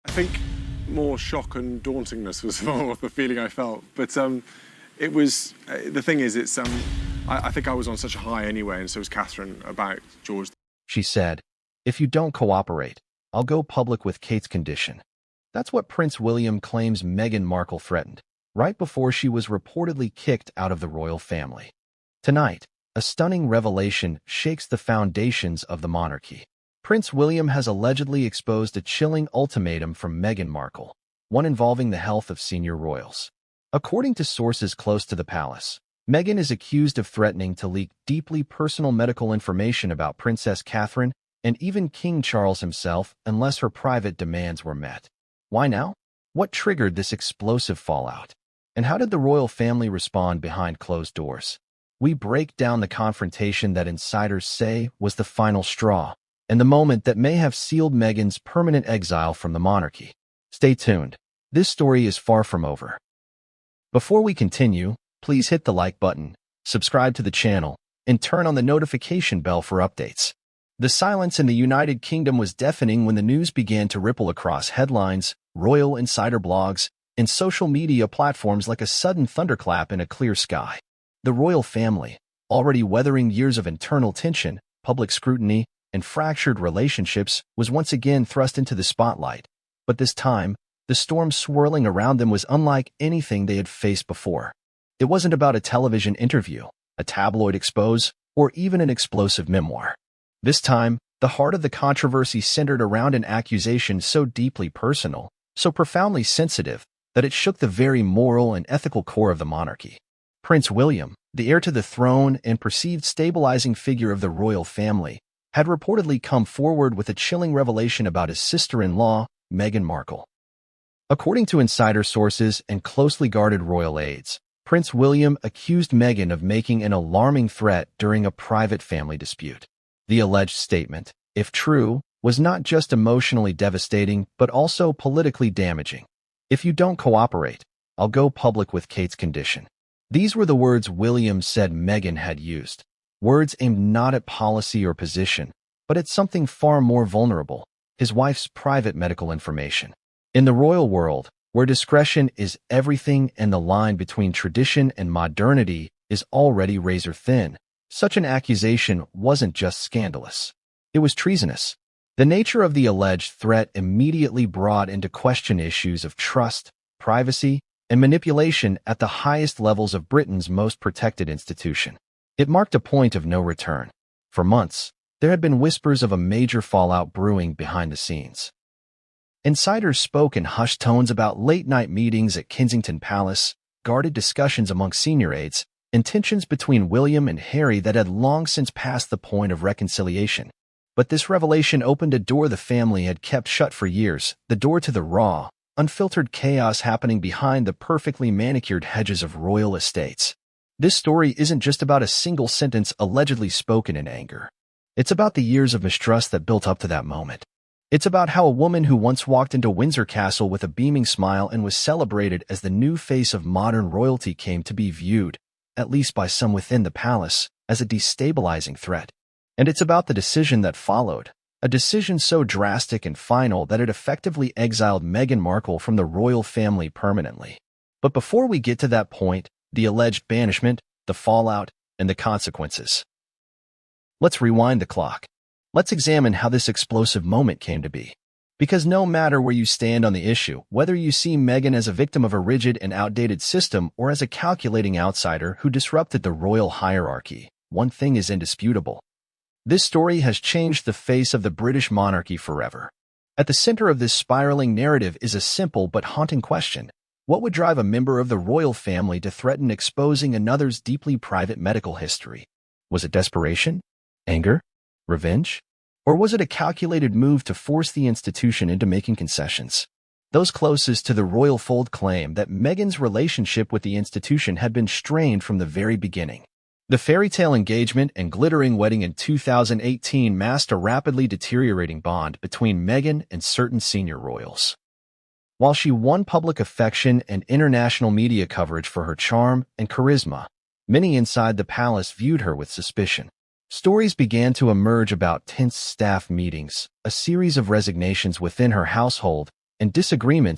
I think more shock and dauntingness was more the feeling I felt. But it was the thing is, I think I was on such a high anyway, and so was Catherine about George. She said, "If you don't cooperate, I'll go public with Kate's condition." That's what Prince William claims Meghan Markle threatened, right before she was reportedly kicked out of the royal family. Tonight, a stunning revelation shakes the foundations of the monarchy. Prince William has allegedly exposed a chilling ultimatum from Meghan Markle, one involving the health of senior royals. According to sources close to the palace, Meghan is accused of threatening to leak deeply personal medical information about Princess Catherine and even King Charles himself unless her private demands were met. Why now? What triggered this explosive fallout? And how did the royal family respond behind closed doors? We break down the confrontation that insiders say was the final straw, and the moment that may have sealed Meghan's permanent exile from the monarchy. Stay tuned. This story is far from over. Before we continue, please hit the like button, subscribe to the channel, and turn on the notification bell for updates. The silence in the United Kingdom was deafening when the news began to ripple across headlines, royal insider blogs, and social media platforms like a sudden thunderclap in a clear sky. The royal family, already weathering years of internal tension, public scrutiny, and fractured relationships, was once again thrust into the spotlight. But this time, the storm swirling around them was unlike anything they had faced before. It wasn't about a television interview, a tabloid expose, or even an explosive memoir. This time, the heart of the controversy centered around an accusation so deeply personal, so profoundly sensitive, that it shook the very moral and ethical core of the monarchy. Prince William, the heir to the throne and perceived stabilizing figure of the royal family, had reportedly come forward with a chilling revelation about his sister-in-law, Meghan Markle. According to insider sources and closely guarded royal aides, Prince William accused Meghan of making an alarming threat during a private family dispute. The alleged statement, if true, was not just emotionally devastating but also politically damaging. "If you don't cooperate, I'll go public with Kate's condition." These were the words William said Meghan had used. Words aimed not at policy or position, but at something far more vulnerable, his wife's private medical information. In the royal world, where discretion is everything and the line between tradition and modernity is already razor thin, such an accusation wasn't just scandalous. It was treasonous. The nature of the alleged threat immediately brought into question issues of trust, privacy, and manipulation at the highest levels of Britain's most protected institution. It marked a point of no return. For months, there had been whispers of a major fallout brewing behind the scenes. Insiders spoke in hushed tones about late-night meetings at Kensington Palace, guarded discussions among senior aides, and tensions between William and Harry that had long since passed the point of reconciliation. But this revelation opened a door the family had kept shut for years, the door to the raw, unfiltered chaos happening behind the perfectly manicured hedges of royal estates. This story isn't just about a single sentence allegedly spoken in anger. It's about the years of mistrust that built up to that moment. It's about how a woman who once walked into Windsor Castle with a beaming smile and was celebrated as the new face of modern royalty came to be viewed, at least by some within the palace, as a destabilizing threat. And it's about the decision that followed, a decision so drastic and final that it effectively exiled Meghan Markle from the royal family permanently. But before we get to that point, the alleged banishment, the fallout, and the consequences, let's rewind the clock. Let's examine how this explosive moment came to be. Because no matter where you stand on the issue, whether you see Meghan as a victim of a rigid and outdated system or as a calculating outsider who disrupted the royal hierarchy, one thing is indisputable. This story has changed the face of the British monarchy forever. At the center of this spiraling narrative is a simple but haunting question. What would drive a member of the royal family to threaten exposing another's deeply private medical history? Was it desperation? Anger? Revenge? Or was it a calculated move to force the institution into making concessions? Those closest to the royal fold claim that Meghan's relationship with the institution had been strained from the very beginning. The fairy tale engagement and glittering wedding in 2018 masked a rapidly deteriorating bond between Meghan and certain senior royals. While she won public affection and international media coverage for her charm and charisma, many inside the palace viewed her with suspicion. Stories began to emerge about tense staff meetings, a series of resignations within her household, and disagreements